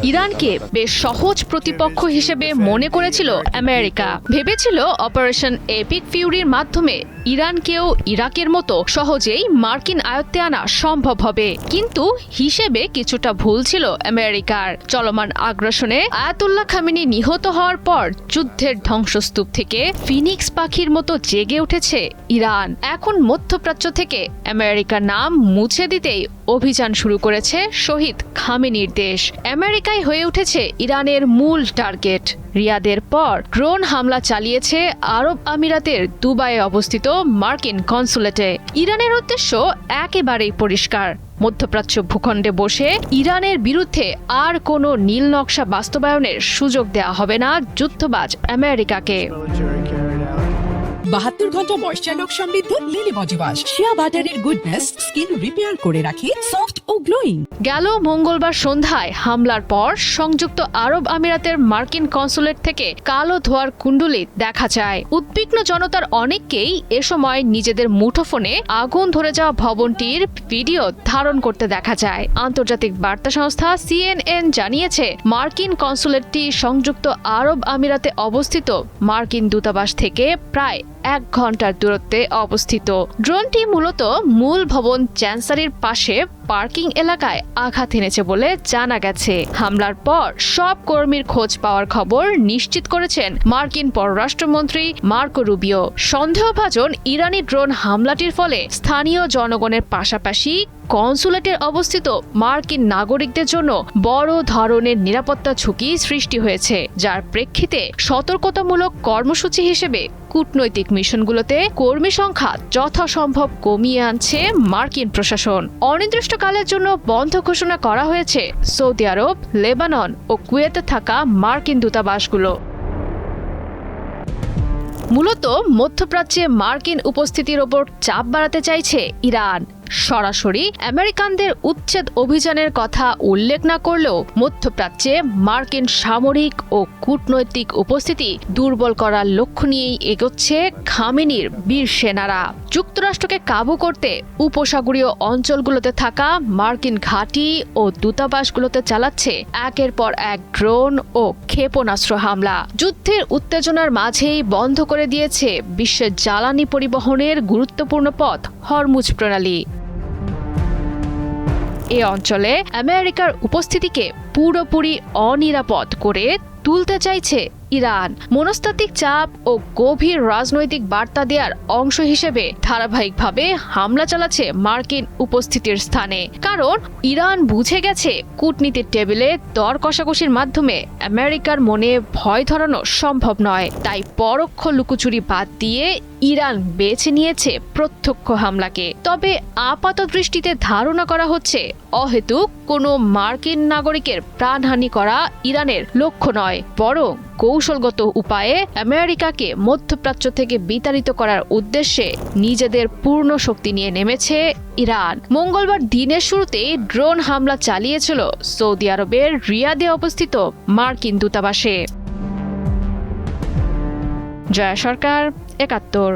ইরানকে বেশ সহজ প্রতিপক্ষ হিসেবে মনে করেছিল আমেরিকা। ভেবেছিল অপারেশন এপিক ফিউরির মাধ্যমে ইরানকেও ইরাকের মতো সহজেই মার্কিন আয়ত্তে আনা সম্ভব হবে। কিন্তু হিসেবে কিছুটা ভুল ছিল আমেরিকার। চলমান আগ্রাসনে আয়াতুল্লাহ খামেনি নিহত হওয়ার পর যুদ্ধের ধ্বংসস্তূপ থেকে ফিনিক্স পাখির মতো জেগে উঠেছে ইরান। এখন মধ্যপ্রাচ্য থেকে আমেরিকার নাম মুছে দিতেই অভিযান শুরু করেছে শহীদ খামেনির দেশ। আমেরিকাই হয়ে উঠেছে ইরানের মূল টার্গেট। রিয়াদের পর ড্রোন হামলা চালিয়েছে আরব আমিরাতের দুবাইয়ে অবস্থিত মার্কিন কনসুলেটে। ইরানের উদ্দেশ্য একেবারেই পরিষ্কার, মধ্যপ্রাচ্য ভূখণ্ডে বসে ইরানের বিরুদ্ধে আর কোনো নীল নকশা বাস্তবায়নের সুযোগ দেওয়া হবে না যুদ্ধবাজ আমেরিকাকে। 72 ঘন্টা ময়েশ্চার লক সমৃদ্ধ লিলি বডি ওয়াশ, শিয়া বাটারের গুডনেস স্কিন রিপেয়ার করে রাখে সফট ও গ্লোয়িং। গেল মঙ্গলবার সন্ধ্যায় হামলার পর সংযুক্ত আরব আমিরাতের মার্কিন কনসুলেট থেকে কালো ধোঁয়ার কুণ্ডুলি দেখা যায়। উদ্বিগ্ন জনতার অনেককেই এ সময় নিজেদের মুঠোফোনে আগুন ধরে যাওয়া ভবনটির ভিডিও ধারণ করতে দেখা যায়। আন্তর্জাতিক বার্তা সংস্থা CNN জানিয়েছে, মার্কিন কনসুলেটটি সংযুক্ত আরব আমিরাতে অবস্থিত মার্কিন দূতাবাস থেকে প্রায় 1 ঘন্টার দূরত্বে অবস্থিত। ড্রোনটি মূলত মূল ভবন চ্যান্সারির পাশে পার্কিং এলাকায় আঘাত এনেছে বলে জানা গেছে। হামলার পর সব কর্মীর খোঁজ পাওয়ার খবর নিশ্চিত করেছেন মার্কিন পররাষ্ট্রমন্ত্রী মার্কো রুবিও। সন্দেহভাজন ইরানি ড্রোন হামলাটির ফলে স্থানীয় জনগণের পাশাপাশি কনসুলেটের অবস্থিত মার্কিন নাগরিকদের জন্য বড় ধরনের নিরাপত্তা ঝুঁকি সৃষ্টি হয়েছে, যার প্রেক্ষিতে সতর্কতামূলক কর্মসূচি হিসেবে কূটনৈতিক মিশনগুলোতে কর্মী সংখ্যা যথাসম্ভব কমিয়ে আনছে মার্কিন প্রশাসন। অনির্দিষ্টকালের জন্য বন্ধ ঘোষণা করা হয়েছে সৌদি আরব, লেবানন ও কুয়েতে থাকা মার্কিন দূতাবাসগুলো। মূলত মধ্যপ্রাচ্যে মার্কিন উপস্থিতির ওপর চাপ বাড়াতে চাইছে ইরান। সরাসরি আমেরিকানদের উচ্ছেদ অভিযানের কথা উল্লেখ না করলেও মধ্যপ্রাচ্যে মার্কিন সামরিক ও কূটনৈতিক উপস্থিতি দুর্বল করার লক্ষ্য নিয়েই এগোচ্ছে খামেনির বীর সেনারা। যুক্তরাষ্ট্রকে কাবু করতে উপসাগরীয় অঞ্চলগুলোতে থাকা মার্কিন ঘাঁটি ও দূতাবাসগুলোতে চালাচ্ছে একের পর এক ড্রোন ও ক্ষেপণাস্ত্র হামলা। যুদ্ধের উত্তেজনার মাঝেই বন্ধ করে দিয়েছে বিশ্বের জ্বালানি পরিবহনের গুরুত্বপূর্ণ পথ হরমুজ প্রণালী। এ অঞ্চলে আমেরিকার উপস্থিতিকে পুরোপুরি অনিরাপদ করে তুলতে চাইছে ইরান। মনস্তাত্ত্বিক চাপ ও গভীর রাজনৈতিক বার্তা দেওয়ার অংশ হিসেবে ধারাবাহিকভাবে হামলা চালাচ্ছে মার্কিন উপস্থিতির স্থানে। কারণ ইরান বুঝে গেছে, কূটনীতির টেবিলে দর কষাকষির মাধ্যমে আমেরিকার মনে ভয় ধরানো সম্ভব নয়। তাই পরোক্ষ লুকোচুরি বাদ দিয়ে ইরান বেছে নিয়েছে প্রত্যক্ষ হামলাকে। তবে আপাত দৃষ্টিতে ধারণা করা হচ্ছে, অহেতুক কোনো মার্কিন নাগরিকের প্রাণহানি করা ইরানের লক্ষ্য নয়, বরং কৌশলগত উপায়ে আমেরিকাকে মধ্যপ্রাচ্য থেকে বিতাড়িত করার উদ্দেশ্যে নিজেদের পূর্ণ শক্তি নিয়ে নেমেছে ইরান। মঙ্গলবার দিনের শুরুতেই ড্রোন হামলা চালিয়েছিল সৌদি আরবের রিয়াদে অবস্থিত মার্কিন দূতাবাসে। জয়া সরকার, ৭১।